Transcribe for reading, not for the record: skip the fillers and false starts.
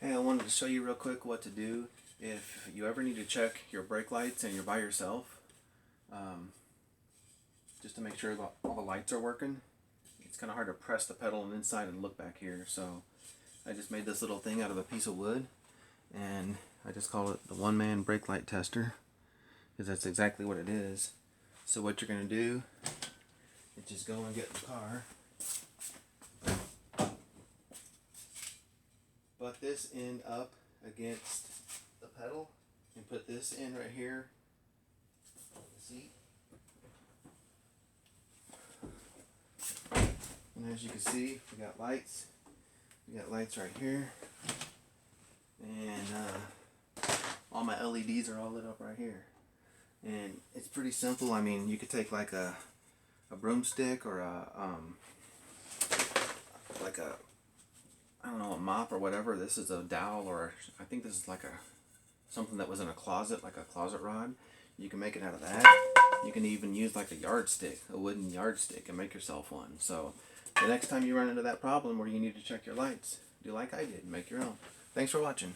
Hey, I wanted to show you real quick what to do if you ever need to check your brake lights and you're by yourself, just to make sure that all the lights are working. It's kind of hard to press the pedal on the inside and look back here, so I just made this little thing out of a piece of wood, and I just call it the one-man brake light tester, because that's exactly what it is. So what you're going to do is just go and get in the car, butt this end up against the pedal, and put this end right here on the seat. And as you can see, we got lights. We got lights right here, and all my LEDs are all lit up right here. And it's pretty simple. I mean, you could take like a broomstick or like a, I don't know, a mop or whatever. This is a dowel, or I think this is like something that was in a closet, like a closet rod. You can make it out of that. You can even use like a yardstick, a wooden yardstick, and make yourself one. So the next time you run into that problem where you need to check your lights, do like I did, make your own. Thanks for watching.